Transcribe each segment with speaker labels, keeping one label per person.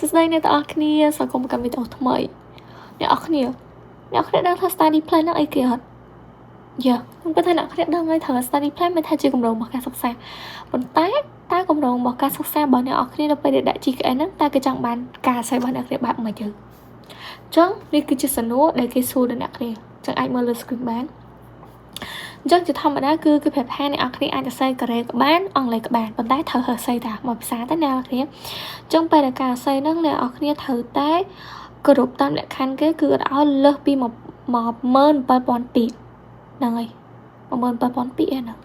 Speaker 1: This nàyអ្នកទាំងអស់គ្នាសូមកម្មវិធីថ្មីអ្នកដឹងថា study plan ហ្នឹងអីគេអត់យ៉ាខ្ញុំគិតថាអ្នកគ្នាដឹងហើយថា study plan មានថាជាគម្រោងរបស់ការសិក្សាប៉ុន្តែតើគម្រោងរបស់ការសិក្សារបស់អ្នកគ្នានៅពេលដែលដាក់ GKN ហ្នឹងតើគេចង់បានការអាស្រ័យរបស់អ្នកគ្នាបែបម៉េចទៅអញ្ចឹងនេះគឺជាសំណួរដែលគេសួរដល់អ្នកគ្នាអញ្ចឹងអាចមើលលើ screen បានអញ្ចឹងជាធម្មតាគឺគេប្រាប់ថាអ្នកគ្នាអាចសរសេរកូរ៉េក៏បានអង់គ្លេសក៏បានប៉ុន្តែត្រូវសរសេរតែមួយភាសាតែអ្នកគ្នាអញ្ចឹងពេលដែលការសរសេរហ្នឹងអ្នកគ្នាត្រូវតែគោរពតាមលក្ខខណ្ឌគេគឺអត់ឲ្យលើសពី17000 ពាក្យហ្នឹងហើយ17000 ពាក្យហ្នឹង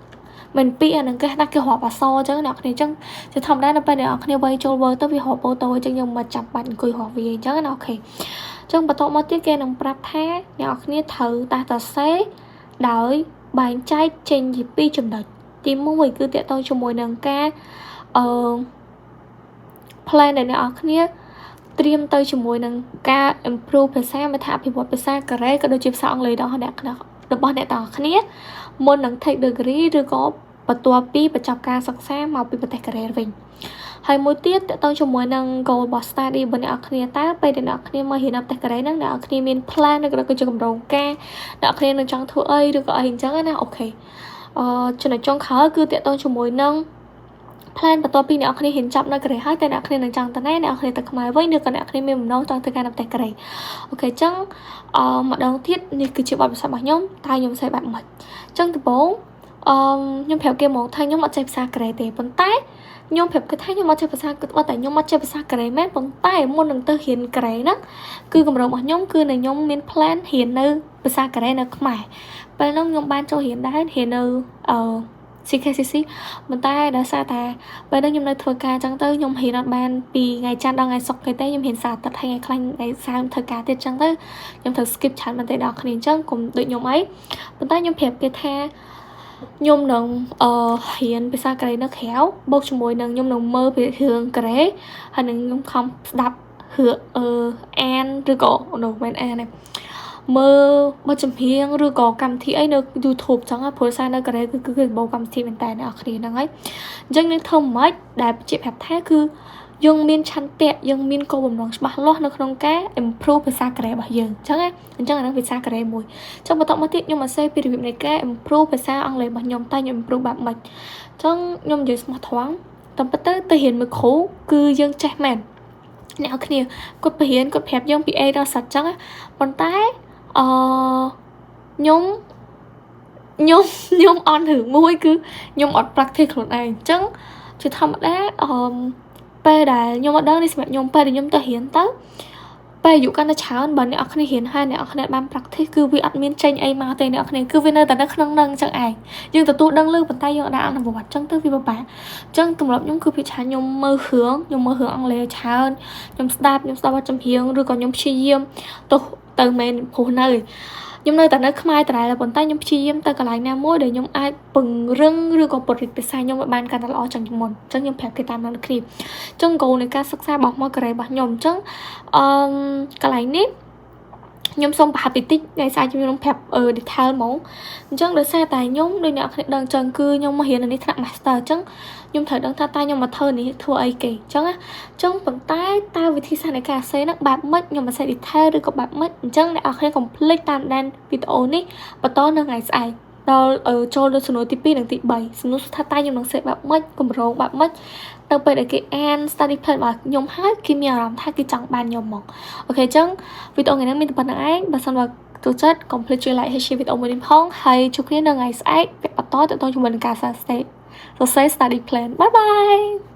Speaker 1: មិនពាក្យអាហ្នឹងគេថាគេរាប់អក្សរអញ្ចឹងអ្នកគ្នាអញ្ចឹងជាធម្មតានៅពេលដែលអ្នកគ្នាវាយចូល Word ទៅវារាប់អូតូអញ្ចឹងយើងមិនចាំបាច់អង្គុយរាប់វាអញ្ចឹងណាអូខេអញ្ចឹងបន្ទាប់មកទៀតគេនឹងប្រាប់ថាអ្នកគ្នាត្រូវតែសរសេរដោយបែងចែកចេញជា2ចំណុចទី1គឺតកតងជាមួយនឹងការplan ដែលអ្នកគ្នាត្រៀមទៅជាមួយនឹងការ improve ភាសាមេថាអភិវឌ្ឍភាសាកូរ៉េក៏ដូចជាភាសាអង់គ្លេសរបស់អ្នកទាំងគ្នាមុននឹង take degree ឬក៏បន្ទាប់ពីបញ្ចប់ការសិក្សាមកពីប្រទេសកូរ៉េវិញហើយមួយទៀតតកតងជាមួយនឹង goal របស់ study របស់អ្នកគ្នាតើពេលដែលអ្នកគ្នាមករៀននៅប្រទេសកូរ៉េហ្នឹងអ្នកគ្នាមាន plan ឬក៏ជាគម្រោងការអ្នកគ្នានឹងចង់ធ្វើអីឬក៏អីអញ្ចឹងណាអូខេចំណុចចុងក្រោយគឺតកតងជាមួយនឹង plan បន្ទាប់ពីអ្នកគ្នាហ៊ានចាប់នៅកូរ៉េហើយតែអ្នកគ្នានឹងចង់ទៅណាអ្នកគ្នាទៅខ្មែរវិញឬក៏អ្នកគ្នាមានបំណងចង់ធ្វើការនៅប្រទេសកូរ៉េអូខេអញ្ចឹងម្ដងទៀតនេះគឺជាបទពិសោធន៍របស់ខ្ញុំតើខ្ញុំស្អីបែបម៉េចអញ្ចឹងដំបូងខ្ញុំប្រាប់គេមកថាខ្ញុំអត់ចេះភាសាកូរ៉េទេប៉ុន្តែខ្ញុំប្រាប់គេថាខ្ញុំអត់ចេះភាសាតែខ្ញុំអត់ចេះភាសាកូរ៉េមែនប៉ុន្តែមុននឹងទៅរៀនកូរ៉េហ្នឹងគឺគម្រោងរបស់ខ្ញុំគឺខ្ញុំមាន plan រៀននៅភាសាកូរ៉េនៅខ្មែរពេលហ្នឹងខ្ញុំបានចូលរៀនដែររៀននៅCKCC ប៉ុន្តែដោយសារតែពេលហ្នឹងខ្ញុំនៅធ្វើការអញ្ចឹងទៅខ្ញុំរៀនអត់បានពីថ្ងៃច័ន្ទដល់ថ្ងៃសុក្រទេខ្ញុំរៀនសារទឹកថ្ងៃខ្លះថ្ងៃសៅរ៍ធ្វើការទៀតអញ្ចឹងទៅខ្ញុំត្រូវ skip ច្រើនមែនទេដល់គ្នាអញ្ចឹងកុំដូចខ្ញុំអីប៉ុន្តែខ្ញុំប្រាប់គេថាខ្ញុំនឹងរៀនភាសាកូរ៉េនៅក្រៅបូកជាមួយនឹងខ្ញុំនឹងមើលពីរឿងកូរ៉េហើយនឹងខ្ញុំខំស្ដាប់រឿងអានឬក៏មិនអានទេមើលបទចម្រៀងឬក៏កម្មវិធីអីនៅ YouTube ចឹងព្រោះសារនៅកូរ៉េគឺបោកម្មវិធីមែនតើអ្នកនរគ្នាហ្នឹងហើយអញ្ចឹងយើងធ្វើមិនដែលជាប្រាប់ថាគឺយើងមានឆន្ទៈយើងមានគោលបំណងច្បាស់លាស់នៅក្នុងការ improve ភាសាកូរ៉េរបស់យើងអញ្ចឹងអាហ្នឹងភាសាកូរ៉េមួយអញ្ចឹងបន្តមកទៀតខ្ញុំអសេពីរបៀបនៃការ improve ភាសាអង់គ្លេសរបស់ខ្ញុំតែខ្ញុំ improve បែបម៉េចអញ្ចឹងខ្ញុំនិយាយស្មោះត្រង់តាមពិតទៅរៀនមួយគ្រូគឺយើងចេះមែនអ្នកគ្នាគាត់បរៀនគាត់ប្រាប់យើងពី A ដល់ Z អញ្ចឹងប៉ុន្តែខ្ញុំអន់រឿងមួយគឺខ្ញុំអត់ practice ខ្លួនឯងអញ្ចឹងជាធម្មតាពេលដែលខ្ញុំអត់ដឹងនេះសម្រាប់ខ្ញុំពេលដែលខ្ញុំទៅរៀនទៅពេលអាយុកាន់តែច្រើនបើអ្នកគ្នារៀនហើយអ្នកគ្នាបាន practice គឺវាអត់មានចេញអីមកទេអ្នកគ្នាគឺវានៅតែនៅក្នុងនឹងអញ្ចឹងឯងយើងទទួលដឹងលឺប៉ុន្តែយើងអត់អនុវត្តអញ្ចឹងទៅវាពិបាកអញ្ចឹងទម្លាប់ខ្ញុំគឺភាសាខ្ញុំមើលរឿងអង់គ្លេសច្រើនខ្ញុំស្ដាប់បទចម្រៀងឬក៏ខ្ញុំព្យាយាមទៅមែនព្រោះខ្ញុំនៅតែនៅខ្មែរតែប៉ុន្តែខ្ញុំព្យាយាមទៅកន្លែងណាមួយដែលខ្ញុំអាចពង្រឹងឬក៏ពង្រីកភាសាខ្ញុំឲ្យបានកាន់តែល្អជាងមុនអញ្ចឹងខ្ញុំប្រាប់គេតាមនឹងគ្នាអញ្ចឹងគោលនៃការសិក្សារបស់មកកូរ៉េរបស់ខ្ញុំអញ្ចឹងកន្លែងនេះខ្ញុំសូមប្រហែលតិចថ្ងៃស្អែកខ្ញុំប្រាប់detail ហ្មងអញ្ចឹងដោយសារតែខ្ញុំដូចអ្នកគ្នាដឹងអញ្ចឹងគឺខ្ញុំមករៀននេះថ្នាក់ master អញ្ចឹងខ្ញុំត្រូវដឹងថាតើខ្ញុំមកធ្វើនេះធ្វើអីគេអញ្ចឹងប៉ុន្តែតើវិធីសាស្ត្រនៃការអសេហ្នឹងបែបម៉េចខ្ញុំមិនសេះ detail ឬក៏បែបម៉េចអញ្ចឹងអ្នកគ្នាកុំភ្លេចតាមដានវីដេអូនេះបន្តនៅថ្ងៃស្អែកដល់ចូលដល់សំណួរទី2និងទី3សំណួរថាតើខ្ញុំនឹងសេះបែបម៉េចគម្រោងបែបម៉េចទៅពេលដែលគេអាន study plan របស់ខ្ញុំហើយគេមានអារម្មណ៍ថាគេចង់បានខ្ញុំមកអូខេអញ្ចឹងវីដេអូថ្ងៃនេះមានតែប៉ុណ្្នឹងឯងបើសិនបើចូលចិត្ត complete ជួយ like ហើយ share វីដេអូមួយនេះផងហើយជួបគ្នានៅថ្ងៃស្អែកបន្តទៅជាមួយនឹងការសរសេរ study plan bye bye